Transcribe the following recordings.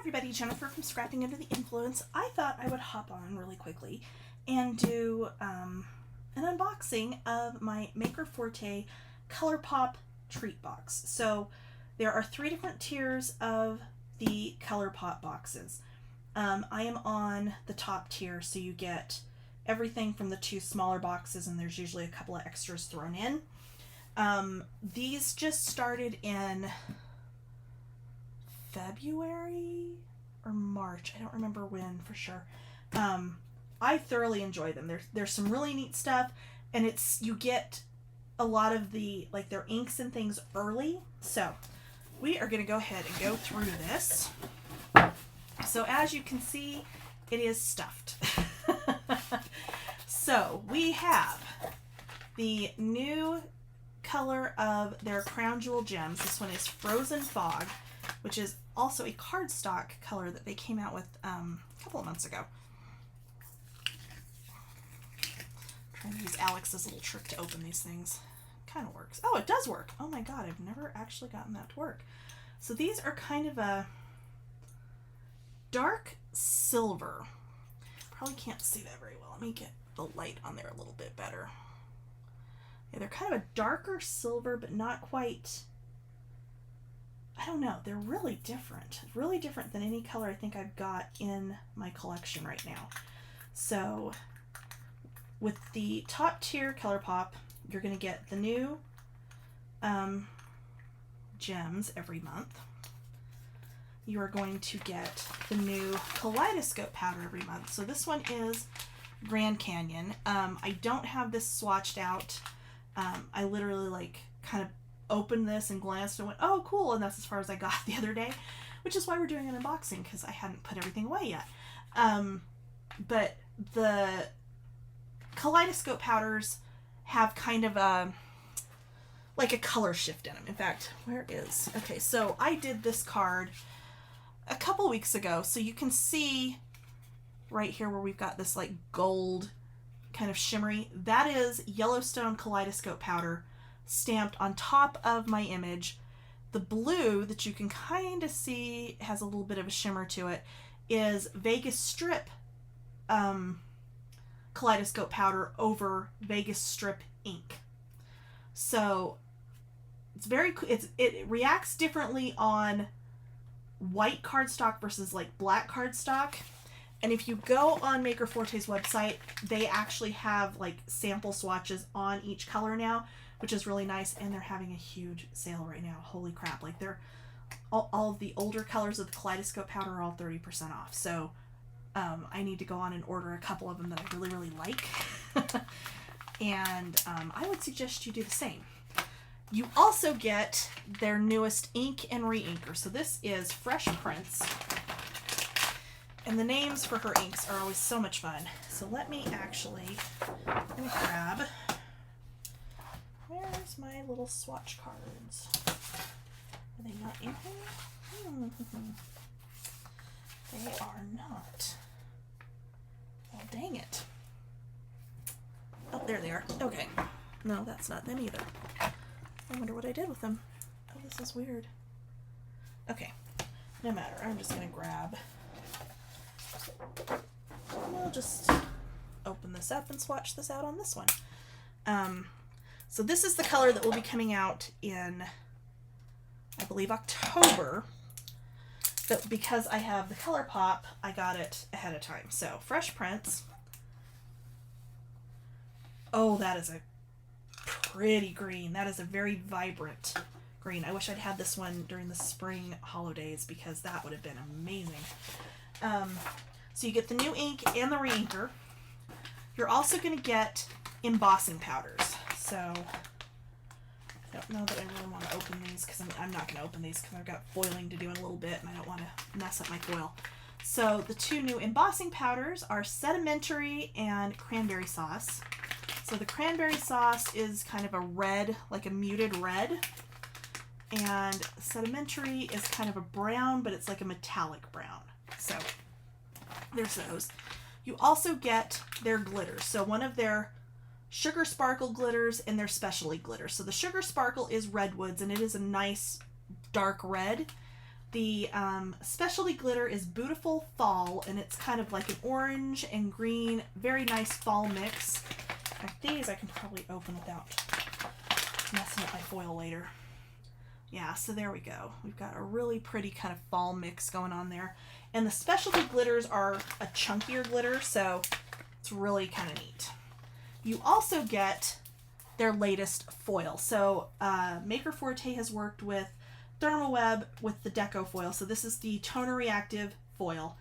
everybody, Jennifer from Scrapping Under the Influence. I thought I would hop on really quickly and do an unboxing of my Maker Forte ColourPop treat box. So there are 3 different tiers of the ColourPop boxes. I am on the top tier, so you get everything from the 2 smaller boxes, and there's usually a couple of extras thrown in. These just started in February or March. I don't remember when for sure. I thoroughly enjoy them. There's some really neat stuff, and you get a lot of the their inks and things early. So we are going to go ahead and go through this. So as you can see, it is stuffed. So we have the new color of their Crown Jewel Gems. This one is Frozen Fog, which is also a cardstock color that they came out with a couple of months ago. Trying to use Alex's little trick to open these things. Kind of works. Oh, it does work. Oh my god, I've never actually gotten that to work. So these are kind of a dark silver. Probably can't see that very well. Let me get the light on there a little bit better. Yeah, they're kind of a darker silver, but not quite... I don't know. They're really different. Really different than any color I think I've got in my collection right now. So with the top tier ColourPop, you're going to get the new gems every month. You are going to get the new Kaleidoscope powder every month. So this one is Grand Canyon. I don't have this swatched out. I literally kind of opened this and glanced and went, oh cool, and that's as far as I got the other day, which is why we're doing an unboxing, because I hadn't put everything away yet. But the Kaleidoscope powders have kind of a color shift in them. In fact, okay, so I did this card a couple weeks ago, so you can see right here where we've got this gold kind of shimmery, that is Yellowstone Kaleidoscope powder stamped on top of my image. The blue that you can kind of see has a little bit of a shimmer to it is Vegas Strip Kaleidoscope powder over Vegas Strip ink. So it's very it reacts differently on white cardstock versus black cardstock. And if you go on Maker Forte's website, they actually have sample swatches on each color now, which is really nice, and they're having a huge sale right now. Holy crap. They're all of the older colors of the Kaleidoscope powder are all 30% off. So I need to go on and order a couple of them that I really, really like. And I would suggest you do the same. You also get their newest ink and re-inker. So this is Fresh Prints. And the names for her inks are always so much fun. So let me grab, where's my little swatch cards? Are they not in here? They are not. Oh, dang it. Oh, there they are. Okay. No, that's not them either. I wonder what I did with them. Oh, this is weird. Okay. No matter. I'm just going to grab... We'll just open this up and swatch this out on this one. So this is the color that will be coming out in, I believe, October. But because I have the ColourPop, I got it ahead of time. So Fresh Prints. Oh, that is a pretty green. That is a very vibrant green. I wish I'd had this one during the spring holidays, because that would have been amazing. So you get the new ink and the re-inker. You're also going to get embossing powders. So I don't know that I really want to open these, because I'm not going to open these because I've got foiling to do in a little bit and I don't want to mess up my foil. So the 2 new embossing powders are Sedimentary and Cranberry Sauce. So the Cranberry Sauce is kind of a red, a muted red. And Sedimentary is kind of a brown, but it's a metallic brown. So there's those. You also get their glitters. So one of their Sugar Sparkle glitters and their Specialty glitters. So the Sugar Sparkle is Redwoods, and it is a nice dark red. The specialty glitter is Beautiful Fall, and it's kind of like an orange and green, very nice fall mix. In fact, these I can probably open without messing up my foil later. Yeah, so there we go. We've got a really pretty kind of fall mix going on there. And the specialty glitters are a chunkier glitter, so it's really kind of neat. You also get their latest foil. So Maker Forte has worked with Thermoweb with the deco foil. So this is the toner reactive foil.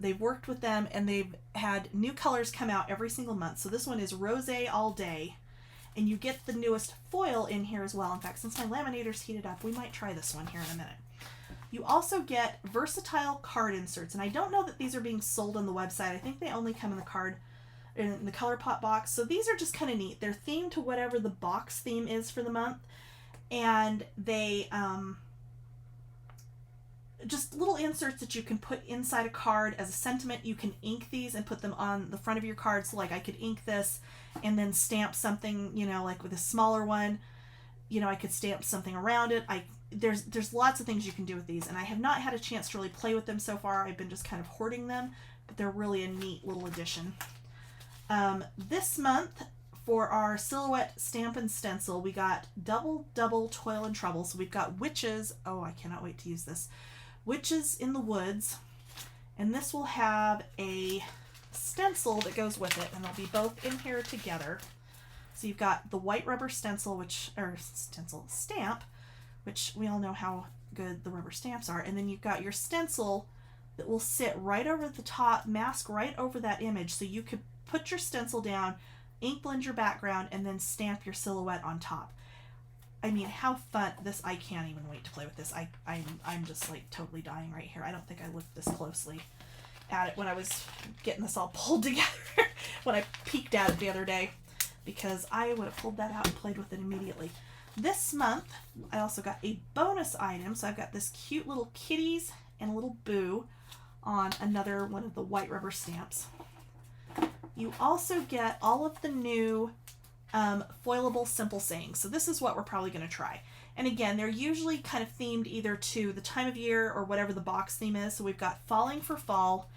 They've worked with them, and they've had new colors come out every single month. So this one is Rosé All Day, and you get the newest foil in here as well. In fact, since my laminator's heated up, we might try this one here in a minute. You also get versatile card inserts, and I don't know that these are being sold on the website. I think they only come in the ColourPop box. So these are just kind of neat. They're themed to whatever the box theme is for the month, and they just little inserts that you can put inside a card as a sentiment. You can ink these and put them on the front of your card. So like I could ink this and then stamp something, you know, like with a smaller one, you know, I could stamp something around it. There's lots of things you can do with these, and I have not had a chance to really play with them so far. I've been just kind of hoarding them, but they're really a neat little addition. This month for our Silhouette Stamp and Stencil, we got Double Toil and Trouble. So we've got Witches. Oh, I cannot wait to use this. Witches in the Woods, and this will have a stencil that goes with it, and they'll be both in here together. So you've got the white rubber stencil, stamp, which we all know how good the rubber stamps are, and then you've got your stencil that will sit right over the top, mask right over that image, so you could put your stencil down, ink blend your background, and then stamp your silhouette on top. I mean, how fun this! I can't even wait to play with this. I'm just like totally dying right here. I don't think I looked this closely at it when I was getting this all pulled together when I peeked at it the other day, because I would have pulled that out and played with it immediately. This month, I also got a bonus item. So I've got this cute little kitties and a little boo on another one of the white rubber stamps. You also get all of the new foilable simple sayings. So this is what we're probably going to try. And again, they're usually kind of themed either to the time of year or whatever the box theme is. So we've got Falling for Fall,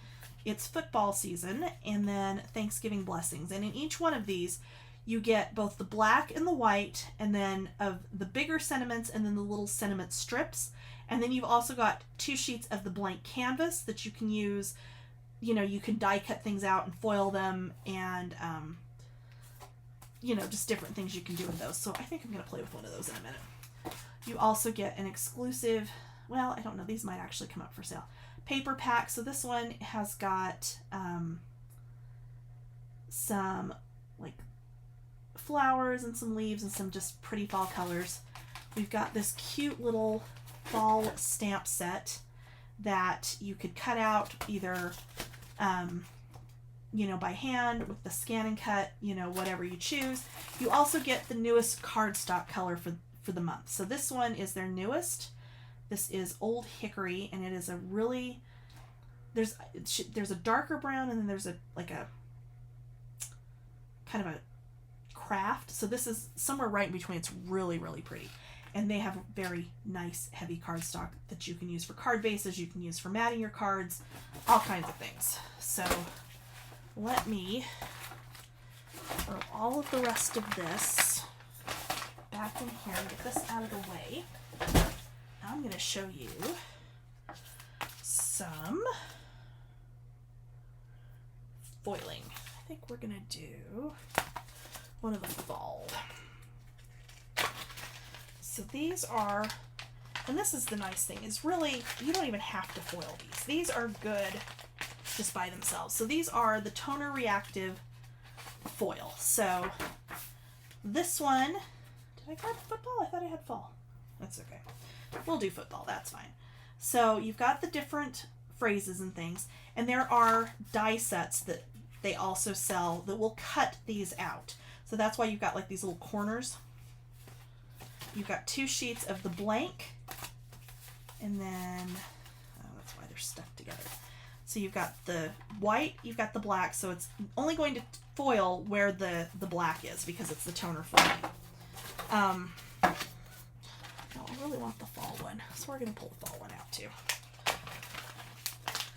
It's Football Season, and then Thanksgiving Blessings. And in each one of these, you get both the black and the white, and then of the bigger sentiments, and then the little sentiment strips. And then you've also got 2 sheets of the blank canvas that you can use. You know, you can die cut things out and foil them, and you know, just different things you can do with those. So I think I'm going to play with one of those in a minute. You also get an exclusive, well, I don't know, these might actually come up for sale, paper pack. So this one has got some like flowers and some leaves and some just pretty fall colors. We've got this cute little fall stamp set that you could cut out either you know, by hand with the scan and cut, you know, whatever you choose. You also get the newest cardstock color for the month. So this one is their newest. This is Old Hickory, and it is a really, there's a darker brown, and then there's a kind of a craft. So this is somewhere right in between. It's really, really pretty. And they have very nice heavy cardstock that you can use for card bases, you can use for matting your cards, all kinds of things. So let me throw all of the rest of this back in here and get this out of the way. Now I'm going to show you some foiling. I think we're going to do one of the fall. So these are, and this is the nice thing, is really, you don't even have to foil these. These are good just by themselves. So these are the toner reactive foil. So this one, did I grab football? I thought I had fall. That's okay. We'll do football, that's fine. So you've got the different phrases and things, and there are die sets that they also sell that will cut these out. So that's why you've got like these little corners. You've got 2 sheets of the blank, and then, oh, that's why they're stuck together. So you've got the white, you've got the black, so it's only going to foil where the black is because it's the toner foiling. Got all really want the fall one, so we're going to pull the fall one out too.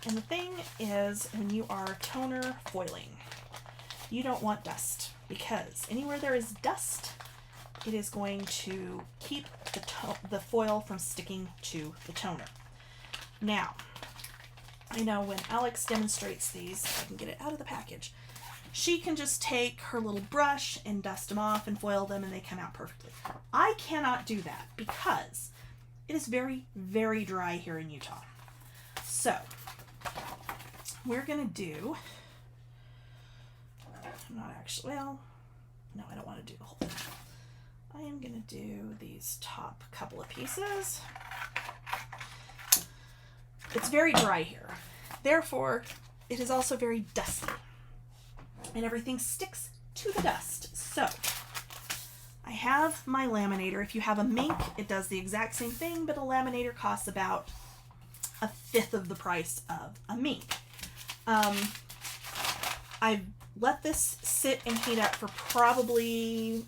And the thing is, when you are toner foiling, you don't want dust, because anywhere there is dust, it is going to keep the foil from sticking to the toner. Now, I know when Alex demonstrates these, if I can get it out of the package, she can just take her little brush and dust them off and foil them and they come out perfectly. I cannot do that because it is very, very dry here in Utah. So, we're going to do, not actually, well, no, I don't want to do the whole thing. I am going to do these top couple of pieces. It's very dry here. Therefore, it is also very dusty. And everything sticks to the dust. So, I have my laminator. If you have a Mink, it does the exact same thing, but a laminator costs about 1/5 of the price of a Mink. I've let this sit and heat up for probably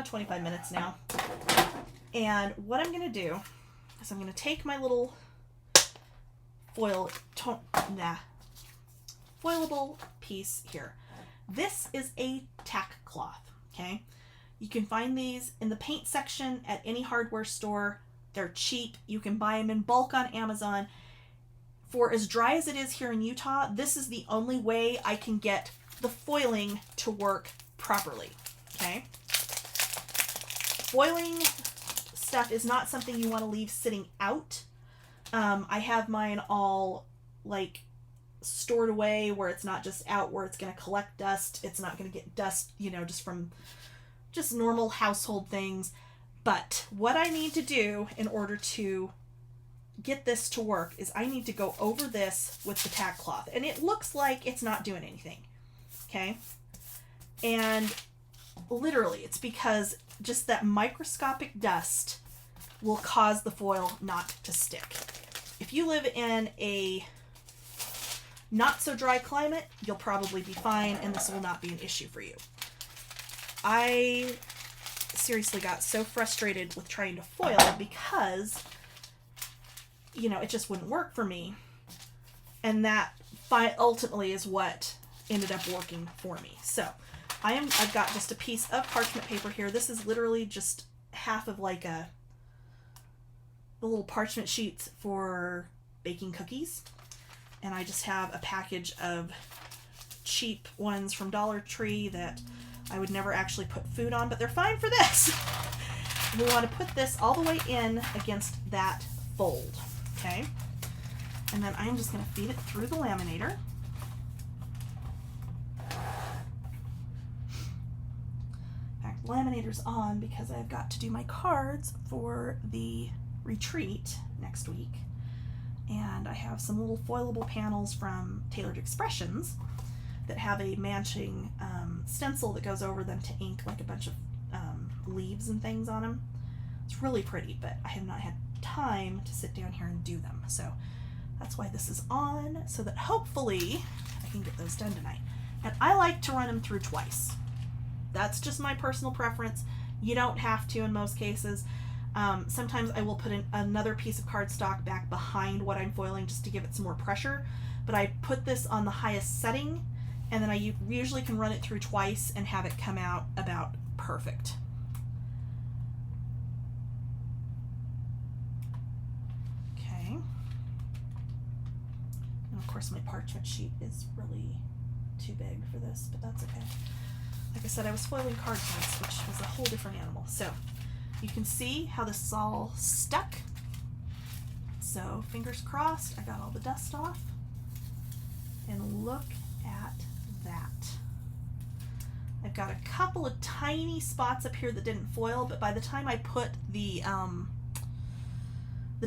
25 minutes now. And what I'm going to do is I'm going to take my little foilable piece here. This is a tack cloth, okay? You can find these in the paint section at any hardware store. They're cheap. You can buy them in bulk on Amazon. For as dry as it is here in Utah, this is the only way I can get the foiling to work properly, okay? Foiling stuff is not something you want to leave sitting out. I have mine all like stored away where it's not just out where it's going to collect dust. It's not going to get dust, you know, just from just normal household things. But what I need to do in order to get this to work is I need to go over this with the tack cloth. And it looks like it's not doing anything. Okay? And literally it's because just that microscopic dust will cause the foil not to stick. If you live in a not so dry climate, you'll probably be fine and this will not be an issue for you. I seriously got so frustrated with trying to foil because, you know, it just wouldn't work for me. And that ultimately is what ended up working for me. So I've got just a piece of parchment paper here. This is literally just half of like the little parchment sheets for baking cookies. And I just have a package of cheap ones from Dollar Tree that I would never actually put food on, but they're fine for this. We want to put this all the way in against that fold, okay? And then I'm just going to feed it through the laminator. In fact, the laminator's on because I've got to do my cards for the retreat next week. And I have some little foilable panels from Tailored Expressions that have a matching stencil that goes over them to ink like a bunch of leaves and things on them. It's really pretty, but I have not had time to sit down here and do them. So that's why this is on, so that hopefully I can get those done tonight. And I like to run them through twice. That's just my personal preference. You don't have to in most cases. Sometimes I will put another piece of cardstock back behind what I'm foiling just to give it some more pressure. But I put this on the highest setting, and then I usually can run it through twice and have it come out about perfect. Okay. And of course my parchment sheet is really too big for this, but that's okay. Like I said, I was foiling cards once, which was a whole different animal. So you can see how this is all stuck. So fingers crossed, I got all the dust off. And look at that. I've got a couple of tiny spots up here that didn't foil, but by the time I put the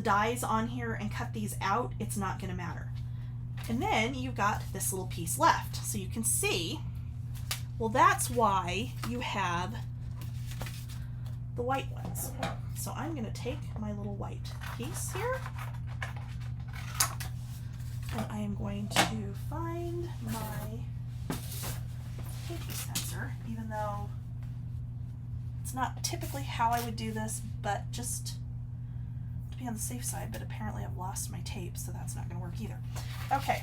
dies on here and cut these out, it's not going to matter. And then you've got this little piece left. So you can see, well, that's why you have the white ones. So I'm going to take my little white piece here, and I am going to find my tape dispenser, even though it's not typically how I would do this, but just to be on the safe side, but apparently I've lost my tape, so that's not going to work either. Okay,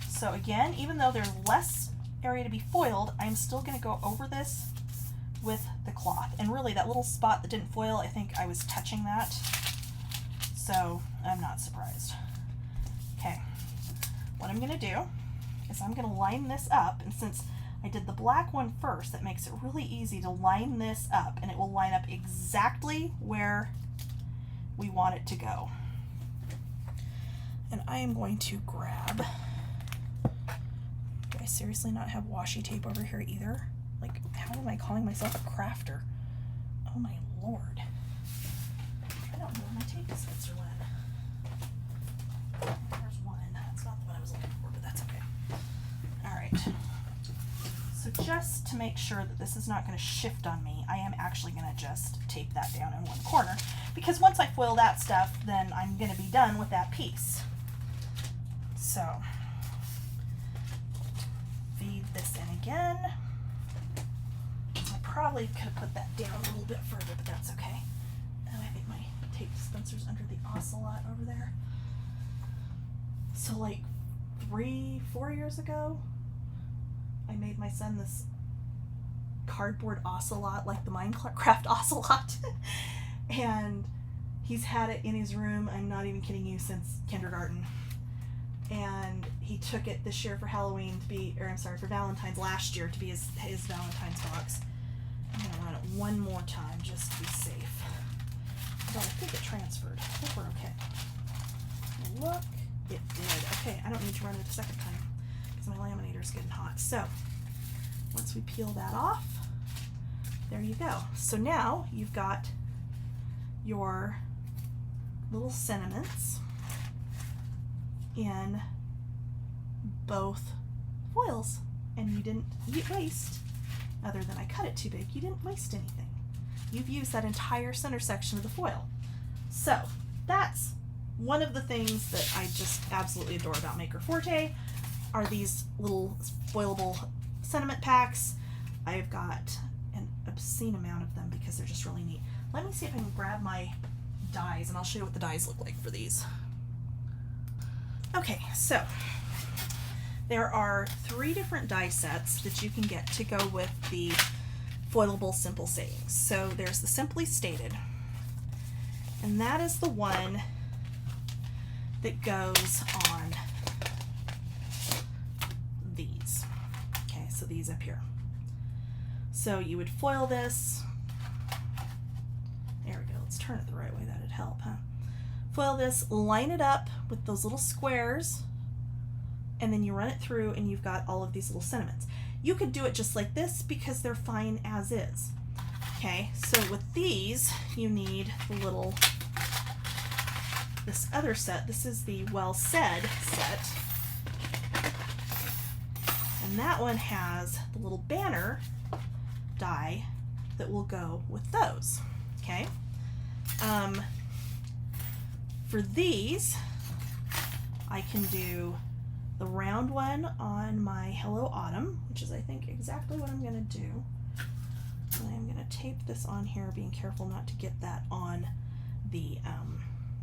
so again, even though there's less area to be foiled, I'm still going to go over this with the cloth. And really, that little spot that didn't foil, I think I was touching that, so I'm not surprised. Okay, what I'm going to do is I'm going to line this up, and since I did the black one first, that makes it really easy to line this up, and it will line up exactly where we want it to go. And I am going to grab, do I seriously not have washi tape over here either? Like, how am I calling myself a crafter? Oh my lord. I don't know where my tape dispenser went. There's one. That's not the one I was looking for, but that's okay. Alright. So just to make sure that this is not going to shift on me, I am actually going to just tape that down in one corner, because once I foil that stuff, then I'm going to be done with that piece. So, feed this in again. I probably could have put that down a little bit further, but that's okay. And I think my tape dispenser's under the ocelot over there. So like 3-4 years ago, I made my son this cardboard ocelot, like the Minecraft ocelot, and he's had it in his room, I'm not even kidding you, since kindergarten. And he took it this year for Halloween to be, or I'm sorry, for Valentine's last year to be his Valentine's box. I'm going to run it one more time just to be safe. But I think it transferred. I think we're okay. Look, it did. Okay, I don't need to run it a second time because my laminator's getting hot. So once we peel that off, there you go. So now you've got your little sentiments in both foils, and you didn't waste, other than I cut it too big, you didn't waste anything. You've used that entire center section of the foil. So that's one of the things that I just absolutely adore about Maker Forte, are these little foilable sentiment packs. I've got an obscene amount of them because they're just really neat. Let me see if I can grab my dies, and I'll show you what the dies look like for these. Okay, so there are 3 different die sets that you can get to go with the foilable simple sayings. So there's the Simply Stated, and that is the one that goes on these. Okay, so these up here. So you would foil this. There we go. Let's turn it the right way. That'd help, huh? Foil this, line it up with those little squares, and then you run it through and you've got all of these little sentiments. You could do it just like this because they're fine as is. Okay, so with these, you need the little, this other set. This is the Well Said set. And that one has the little banner die that will go with those. Okay. For these, I can do the round one on my Hello Autumn, which is I think exactly what I'm going to do. And I'm going to tape this on here, being careful not to get that on the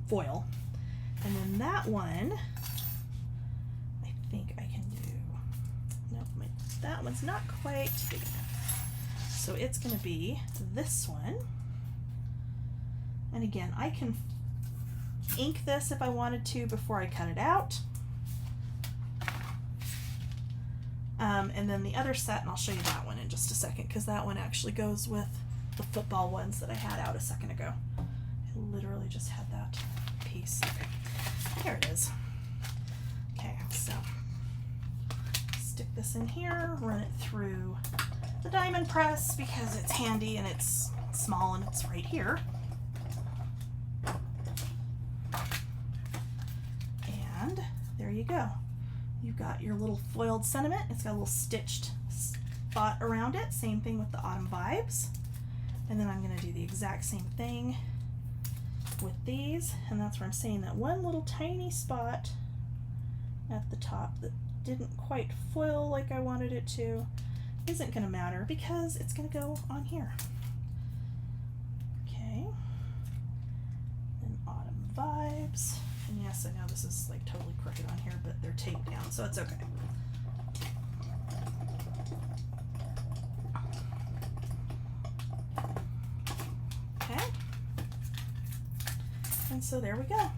foil. And then that one, I think I can do, nope, that one's not quite big enough. So it's going to be this one. And again, I can ink this if I wanted to before I cut it out. And then the other set, and I'll show you that one in just a second, because that one actually goes with the football ones that I had out a second ago. I literally just had that piece. Okay, here it is. Okay, so stick this in here, run it through the diamond press because it's handy and it's small and it's right here. And there you go. You've got your little foiled sentiment. It's got a little stitched spot around it. Same thing with the Autumn Vibes. And then I'm going to do the exact same thing with these. And that's where I'm saying that one little tiny spot at the top that didn't quite foil like I wanted it to isn't going to matter because it's going to go on here. Okay. And Vibes. And yes, I know this is like totally crooked on here, but they're taped down, so it's okay. Okay. And so there we go.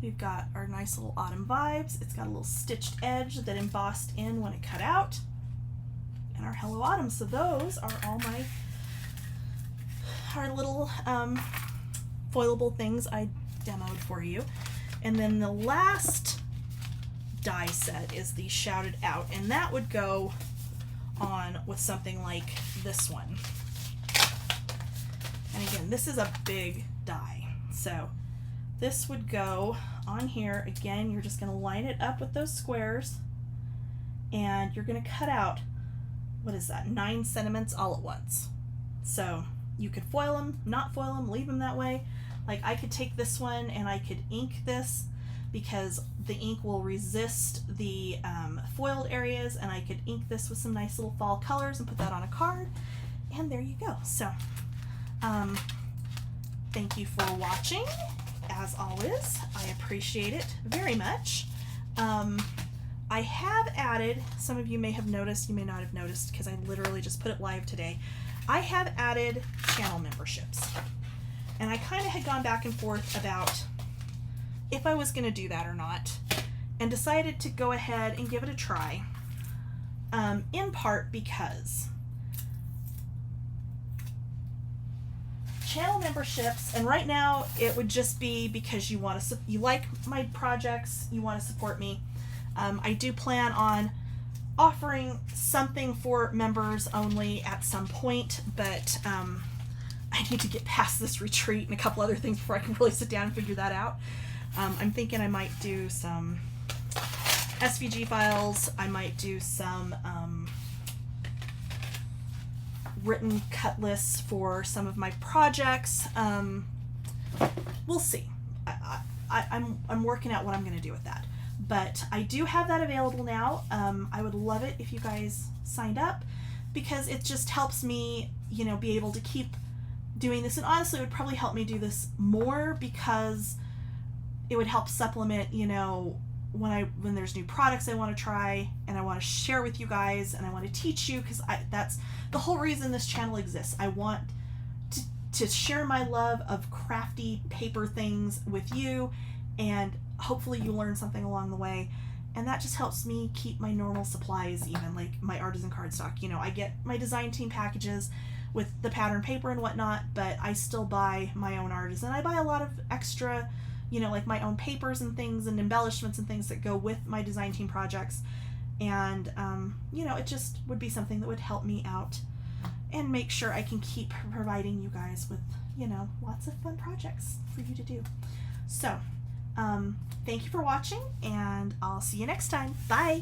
We've got our nice little autumn vibes. It's got a little stitched edge that embossed in when it cut out. And our Hello Autumn. So those are all our little foilable things I demoed for you. And then the last die set is the Shouted Out, and that would go on with something like this one. And again, this is a big die. So this would go on here. Again, you're just going to line it up with those squares, and you're going to cut out, what is that, 9 sentiments all at once. So you could foil them, not foil them, leave them that way. Like I could take this one and I could ink this because the ink will resist the foiled areas, and I could ink this with some nice little fall colors and put that on a card, and there you go. So thank you for watching. As always, I appreciate it very much. I have added, some of you may have noticed, you may not have noticed because I literally just put it live today. I have added channel memberships, and I kind of had gone back and forth about if I was going to do that or not, and decided to go ahead and give it a try, in part because channel memberships, and right now it would just be because you want to, you like my projects, you want to support me. I do plan on offering something for members only at some point, but I need to get past this retreat and a couple other things before I can really sit down and figure that out. I'm thinking I might do some SVG files. I might do some written cut lists for some of my projects. We'll see. I'm working out what I'm going to do with that. But I do have that available now. I would love it if you guys signed up, because it just helps me, you know, be able to keep doing this. And honestly, it would probably help me do this more, because it would help supplement, you know, when there's new products I want to try and I want to share with you guys and I want to teach you, because that's the whole reason this channel exists. I want to share my love of crafty paper things with you, and hopefully you learn something along the way, and that just helps me keep my normal supplies, even like my artisan cardstock. You know, I get my design team packages with the pattern paper and whatnot, but I still buy my own artisan. I buy a lot of extra, you know, like my own papers and things and embellishments and things that go with my design team projects. And, you know, it just would be something that would help me out and make sure I can keep providing you guys with, you know, lots of fun projects for you to do. So, thank you for watching, and I'll see you next time. Bye!